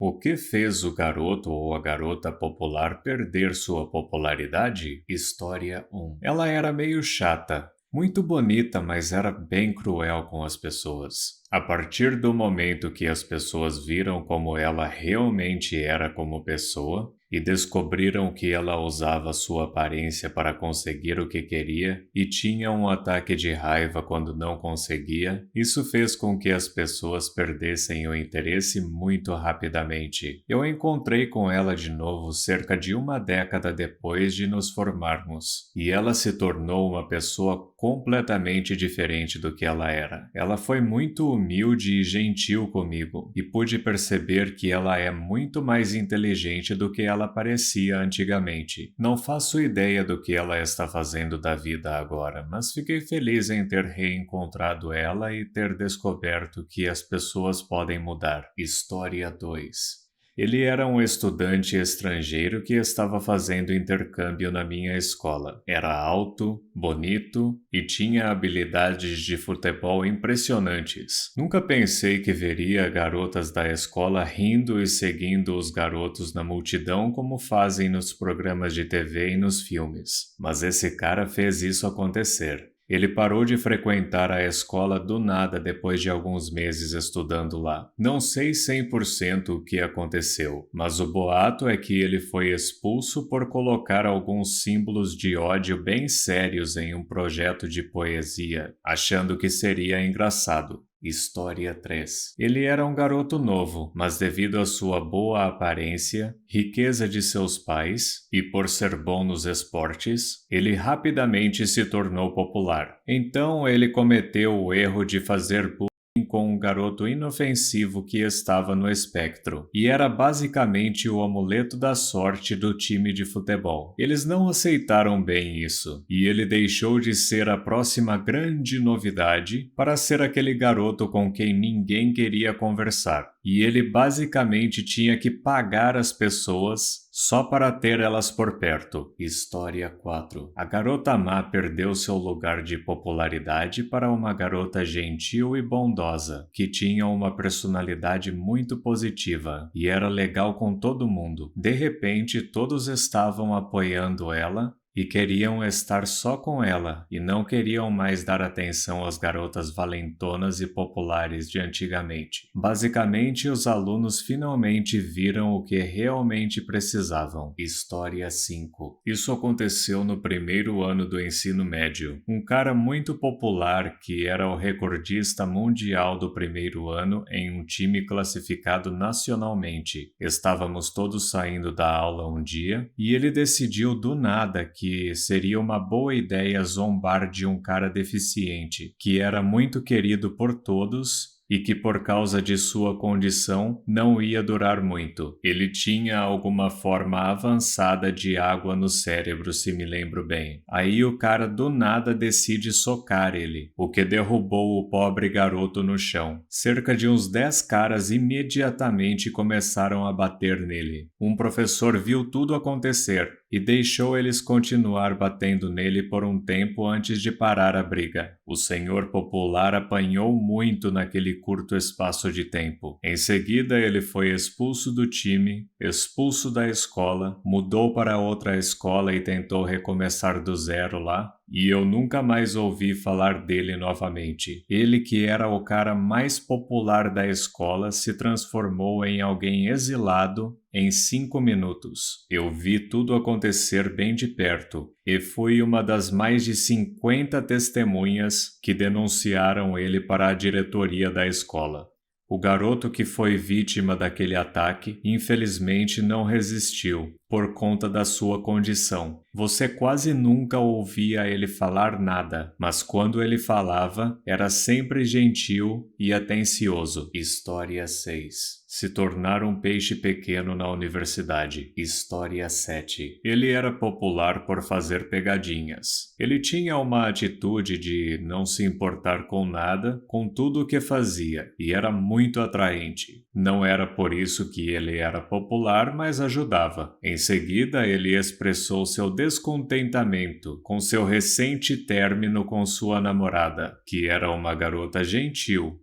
O que fez o garoto ou a garota popular perder sua popularidade? História 1. Ela era meio chata, muito bonita, mas era bem cruel com as pessoas. A partir do momento que as pessoas viram como ela realmente era como pessoa e descobriram que ela usava sua aparência para conseguir o que queria e tinha um ataque de raiva quando não conseguia, isso fez com que as pessoas perdessem o interesse muito rapidamente. Eu encontrei com ela de novo cerca de uma década depois de nos formarmos, e ela se tornou uma pessoa completamente diferente do que ela era. Ela foi muito humilde e gentil comigo, e pude perceber que ela é muito mais inteligente do que ela parecia antigamente. Não faço ideia do que ela está fazendo da vida agora, mas fiquei feliz em ter reencontrado ela e ter descoberto que as pessoas podem mudar. História 2. Ele era um estudante estrangeiro que estava fazendo intercâmbio na minha escola. Era alto, bonito e tinha habilidades de futebol impressionantes. Nunca pensei que veria garotas da escola rindo e seguindo os garotos na multidão como fazem nos programas de TV e nos filmes. Mas esse cara fez isso acontecer. Ele parou de frequentar a escola do nada depois de alguns meses estudando lá. Não sei 100% o que aconteceu, mas o boato é que ele foi expulso por colocar alguns símbolos de ódio bem sérios em um projeto de poesia, achando que seria engraçado. História 3. Ele era um garoto novo, mas devido à sua boa aparência, riqueza de seus pais e por ser bom nos esportes, ele rapidamente se tornou popular. Então ele cometeu o erro de fazer bullying com um garoto inofensivo que estava no espectro, e era basicamente o amuleto da sorte do time de futebol. Eles não aceitaram bem isso, e ele deixou de ser a próxima grande novidade para ser aquele garoto com quem ninguém queria conversar. E ele basicamente tinha que pagar as pessoas só para ter elas por perto. História 4. A garota má perdeu seu lugar de popularidade para uma garota gentil e bondosa, que tinha uma personalidade muito positiva e era legal com todo mundo. De repente, todos estavam apoiando ela e queriam estar só com ela, e não queriam mais dar atenção às garotas valentonas e populares de antigamente. Basicamente, os alunos finalmente viram o que realmente precisavam. História 5. Isso aconteceu no primeiro ano do ensino médio. Um cara muito popular, que era o recordista mundial do primeiro ano em um time classificado nacionalmente. Estávamos todos saindo da aula um dia, e ele decidiu do nada que seria uma boa ideia zombar de um cara deficiente, que era muito querido por todos e que por causa de sua condição não ia durar muito. Ele tinha alguma forma avançada de água no cérebro, se me lembro bem. Aí o cara do nada decide socar ele, o que derrubou o pobre garoto no chão. Cerca de uns 10 caras imediatamente começaram a bater nele. Um professor viu tudo acontecer e deixou eles continuar batendo nele por um tempo antes de parar a briga. O senhor popular apanhou muito naquele curto espaço de tempo. Em seguida, ele foi expulso do time, expulso da escola, mudou para outra escola e tentou recomeçar do zero lá, e eu nunca mais ouvi falar dele novamente. Ele, que era o cara mais popular da escola, se transformou em alguém exilado em 5 minutos. Eu vi tudo acontecer bem de perto e fui uma das mais de 50 testemunhas que denunciaram ele para a diretoria da escola. O garoto que foi vítima daquele ataque, infelizmente, não resistiu, por conta da sua condição. Você quase nunca ouvia ele falar nada, mas quando ele falava, era sempre gentil e atencioso. História 6. Se tornar um peixe pequeno na universidade. História 7. Ele era popular por fazer pegadinhas. Ele tinha uma atitude de não se importar com nada, com tudo o que fazia, e era muito atraente. Não era por isso que ele era popular, mas ajudava. Em seguida, ele expressou seu descontentamento com seu recente término com sua namorada, que era uma garota gentil.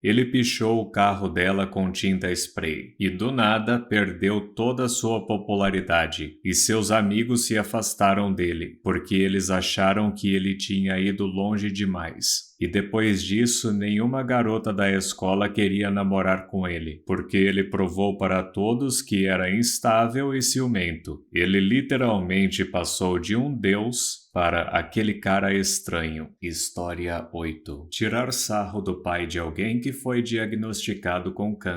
Ele pichou o carro dela com tinta spray e do nada perdeu toda a sua popularidade e seus amigos se afastaram dele porque eles acharam que ele tinha ido longe demais. E depois disso, nenhuma garota da escola queria namorar com ele, porque ele provou para todos que era instável e ciumento. Ele literalmente passou de um deus para aquele cara estranho. História 8. Tirar sarro do pai de alguém que foi diagnosticado com câncer.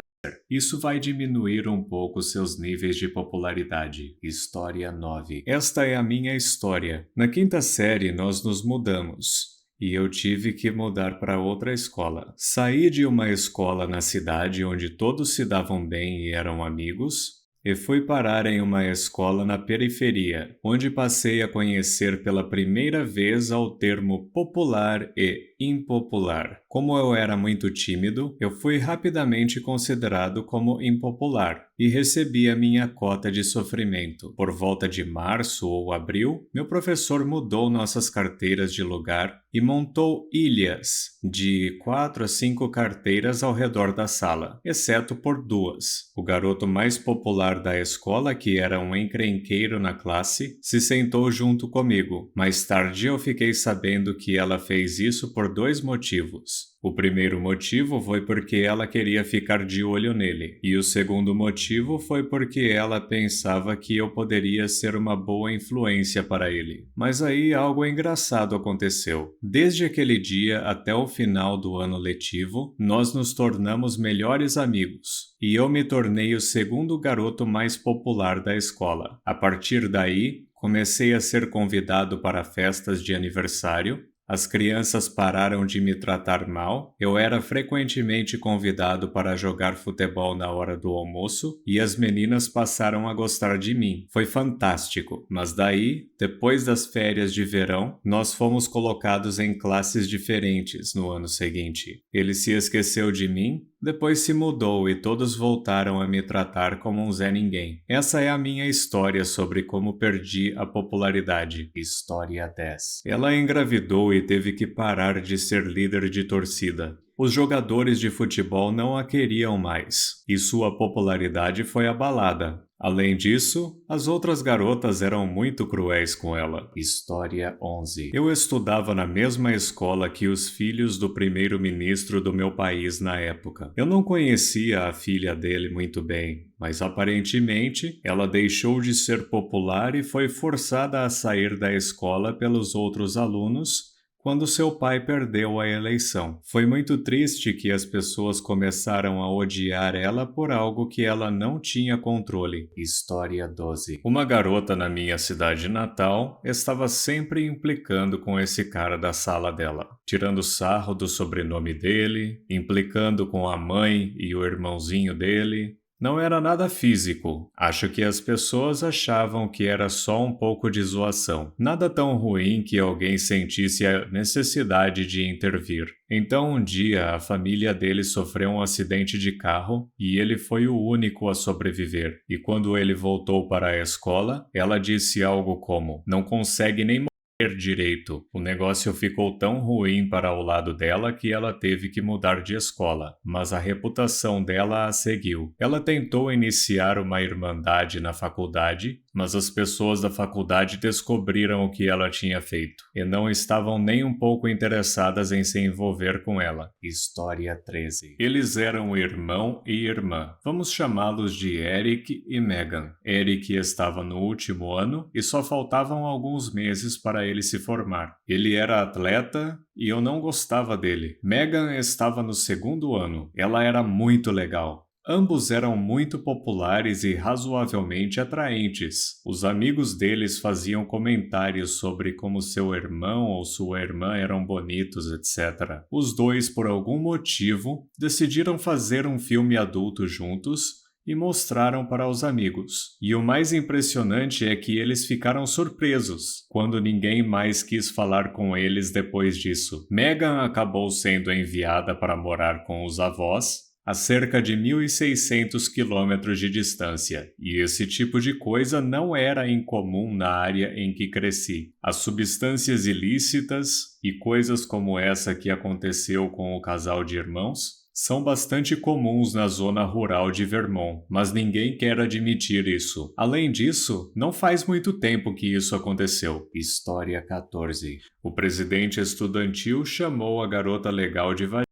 Isso vai diminuir um pouco seus níveis de popularidade. História 9. Esta é a minha história. Na quinta série, nós nos mudamos. E eu tive que mudar para outra escola. Saí de uma escola na cidade onde todos se davam bem e eram amigos, e fui parar em uma escola na periferia, onde passei a conhecer pela primeira vez ao termo popular e impopular. Como eu era muito tímido, eu fui rapidamente considerado como impopular e recebi a minha cota de sofrimento. Por volta de março ou abril, meu professor mudou nossas carteiras de lugar e montou ilhas de 4 a 5 carteiras ao redor da sala, exceto por 2. O garoto mais popular da escola, que era um encrenqueiro na classe, se sentou junto comigo. Mais tarde eu fiquei sabendo que ela fez isso por 2 motivos. O primeiro motivo foi porque ela queria ficar de olho nele, e o segundo motivo foi porque ela pensava que eu poderia ser uma boa influência para ele. Mas aí algo engraçado aconteceu. Desde aquele dia até o final do ano letivo, nós nos tornamos melhores amigos, e eu me tornei o segundo garoto mais popular da escola. A partir daí, comecei a ser convidado para festas de aniversário. As crianças pararam de me tratar mal, eu era frequentemente convidado para jogar futebol na hora do almoço e as meninas passaram a gostar de mim. Foi fantástico, mas daí, depois das férias de verão, nós fomos colocados em classes diferentes no ano seguinte. Ele se esqueceu de mim, depois se mudou e todos voltaram a me tratar como um Zé Ninguém. Essa é a minha história sobre como perdi a popularidade. História 10. Ela engravidou e teve que parar de ser líder de torcida. Os jogadores de futebol não a queriam mais, e sua popularidade foi abalada. Além disso, as outras garotas eram muito cruéis com ela. História 11. Eu estudava na mesma escola que os filhos do primeiro-ministro do meu país na época. Eu não conhecia a filha dele muito bem, mas aparentemente ela deixou de ser popular e foi forçada a sair da escola pelos outros alunos quando seu pai perdeu a eleição. Foi muito triste que as pessoas começaram a odiar ela por algo que ela não tinha controle. História 12. Uma garota na minha cidade natal estava sempre implicando com esse cara da sala dela, tirando sarro do sobrenome dele, implicando com a mãe e o irmãozinho dele. Não era nada físico. Acho que as pessoas achavam que era só um pouco de zoação. Nada tão ruim que alguém sentisse a necessidade de intervir. Então um dia a família dele sofreu um acidente de carro e ele foi o único a sobreviver. E quando ele voltou para a escola, ela disse algo como: "Não consegue nem direito. O negócio ficou tão ruim para o lado dela que ela teve que mudar de escola, mas a reputação dela a seguiu. Ela tentou iniciar uma irmandade na faculdade, mas as pessoas da faculdade descobriram o que ela tinha feito e não estavam nem um pouco interessadas em se envolver com ela. História 13. Eles eram irmão e irmã. Vamos chamá-los de Eric e Megan. Eric estava no último ano e só faltavam alguns meses para ele se formar. Ele era atleta e eu não gostava dele. Megan estava no segundo ano. Ela era muito legal. Ambos eram muito populares e razoavelmente atraentes. Os amigos deles faziam comentários sobre como seu irmão ou sua irmã eram bonitos, etc. Os dois, por algum motivo, decidiram fazer um filme adulto juntos e mostraram para os amigos. E o mais impressionante é que eles ficaram surpresos quando ninguém mais quis falar com eles depois disso. Megan acabou sendo enviada para morar com os avós a cerca de 1.600 quilômetros de distância, e esse tipo de coisa não era incomum na área em que cresci. As substâncias ilícitas e coisas como essa que aconteceu com o casal de irmãos são bastante comuns na zona rural de Vermont, mas ninguém quer admitir isso. Além disso, não faz muito tempo que isso aconteceu. História 14. O presidente estudantil chamou a garota legal de vadia.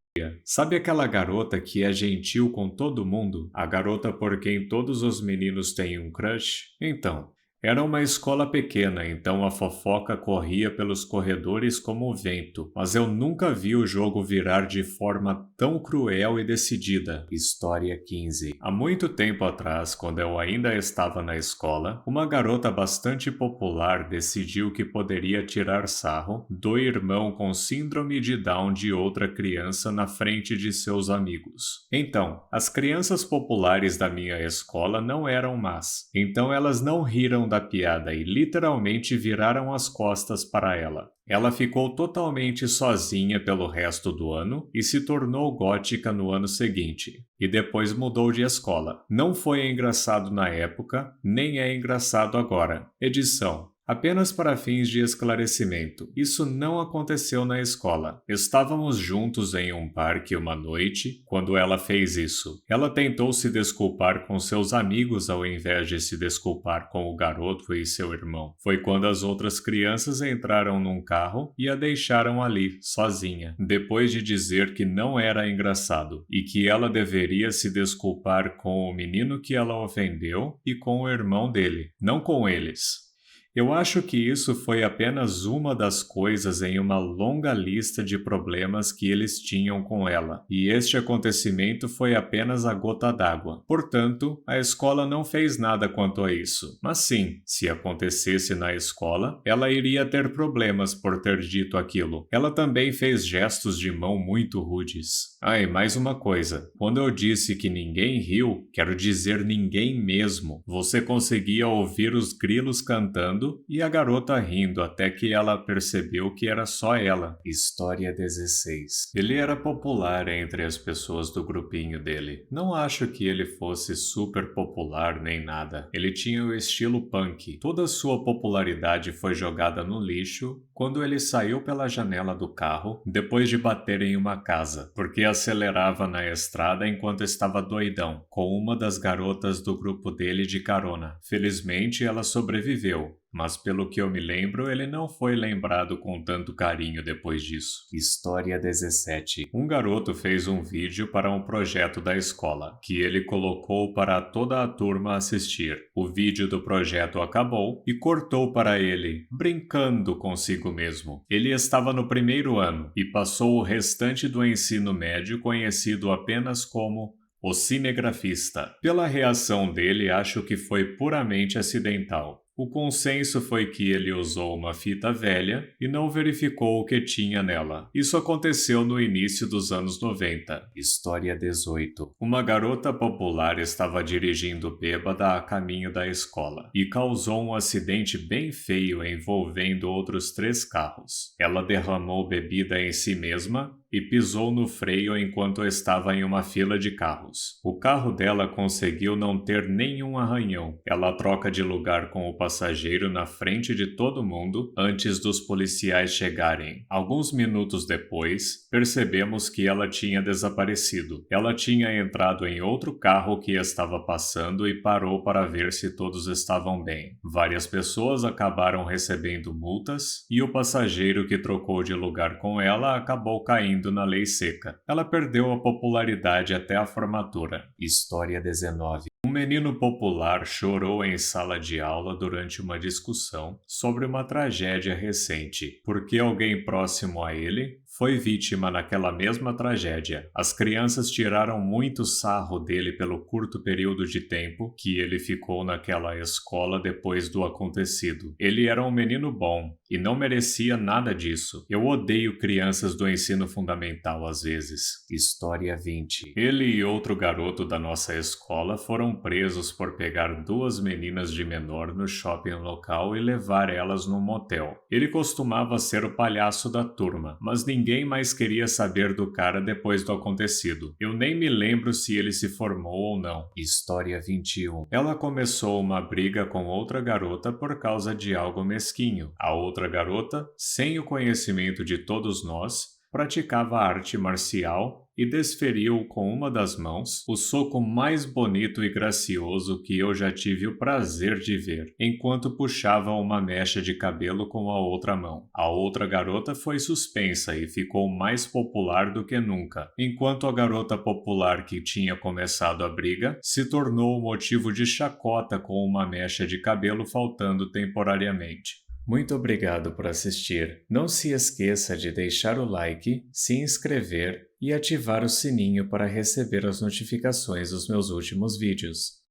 Sabe aquela garota que é gentil com todo mundo? A garota por quem todos os meninos têm um crush? Então, era uma escola pequena, então a fofoca corria pelos corredores como o vento, mas eu nunca vi o jogo virar de forma tão cruel e decidida. História 15. Há muito tempo atrás, quando eu ainda estava na escola, uma garota bastante popular decidiu que poderia tirar sarro do irmão com síndrome de Down de outra criança na frente de seus amigos. Então, as crianças populares da minha escola não eram más, então elas não riram da piada e literalmente viraram as costas para ela. Ela ficou totalmente sozinha pelo resto do ano e se tornou gótica no ano seguinte, e depois mudou de escola. Não foi engraçado na época, nem é engraçado agora. Edição. Apenas para fins de esclarecimento, isso não aconteceu na escola. Estávamos juntos em um parque uma noite quando ela fez isso. Ela tentou se desculpar com seus amigos ao invés de se desculpar com o garoto e seu irmão. Foi quando as outras crianças entraram num carro e a deixaram ali, sozinha, depois de dizer que não era engraçado e que ela deveria se desculpar com o menino que ela ofendeu e com o irmão dele, não com eles. Eu acho que isso foi apenas uma das coisas em uma longa lista de problemas que eles tinham com ela, e este acontecimento foi apenas a gota d'água. Portanto, a escola não fez nada quanto a isso. Mas sim, se acontecesse na escola, ela iria ter problemas por ter dito aquilo. Ela também fez gestos de mão muito rudes. Ah, e mais uma coisa. Quando eu disse que ninguém riu, quero dizer ninguém mesmo. Você conseguia ouvir os grilos cantando e a garota rindo até que ela percebeu que era só ela. História 16. Ele era popular entre as pessoas do grupinho dele. Não acho que ele fosse super popular nem nada. Ele tinha o estilo punk. Toda sua popularidade foi jogada no lixo quando ele saiu pela janela do carro depois de bater em uma casa, porque acelerava na estrada enquanto estava doidão, com uma das garotas do grupo dele de carona. Felizmente ela sobreviveu. Mas pelo que eu me lembro, ele não foi lembrado com tanto carinho depois disso. História 17. Um garoto fez um vídeo para um projeto da escola, que ele colocou para toda a turma assistir. O vídeo do projeto acabou e cortou para ele, brincando consigo mesmo. Ele estava no primeiro ano e passou o restante do ensino médio conhecido apenas como o cinegrafista. Pela reação dele, acho que foi puramente acidental. O consenso foi que ele usou uma fita velha e não verificou o que tinha nela. Isso aconteceu no início dos anos 90. História 18. Uma garota popular estava dirigindo bêbada a caminho da escola e causou um acidente bem feio envolvendo outros 3 carros. Ela derramou bebida em si mesma e pisou no freio enquanto estava em uma fila de carros. O carro dela conseguiu não ter nenhum arranhão. Ela troca de lugar com o passageiro na frente de todo mundo antes dos policiais chegarem. Alguns minutos depois, percebemos que ela tinha desaparecido. Ela tinha entrado em outro carro que estava passando e parou para ver se todos estavam bem. Várias pessoas acabaram recebendo multas e o passageiro que trocou de lugar com ela acabou caindo na lei seca. Ela perdeu a popularidade até a formatura. História 19. Um menino popular chorou em sala de aula durante uma discussão sobre uma tragédia recente, porque alguém próximo a ele foi vítima naquela mesma tragédia. As crianças tiraram muito sarro dele pelo curto período de tempo que ele ficou naquela escola depois do acontecido. Ele era um menino bom e não merecia nada disso. Eu odeio crianças do ensino fundamental às vezes. História 20. Ele e outro garoto da nossa escola foram presos por pegar 2 meninas de menor no shopping local e levar elas num motel. Ele costumava ser o palhaço da turma, mas ninguém mais queria saber do cara depois do acontecido. Eu nem me lembro se ele se formou ou não. História 21. Ela começou uma briga com outra garota por causa de algo mesquinho. A outra garota, sem o conhecimento de todos nós, Praticava arte marcial e desferiu com uma das mãos o soco mais bonito e gracioso que eu já tive o prazer de ver, enquanto puxava uma mecha de cabelo com a outra mão. A outra garota foi suspensa e ficou mais popular do que nunca, enquanto a garota popular que tinha começado a briga se tornou motivo de chacota com uma mecha de cabelo faltando temporariamente. Muito obrigado por assistir. Não se esqueça de deixar o like, se inscrever e ativar o sininho para receber as notificações dos meus últimos vídeos.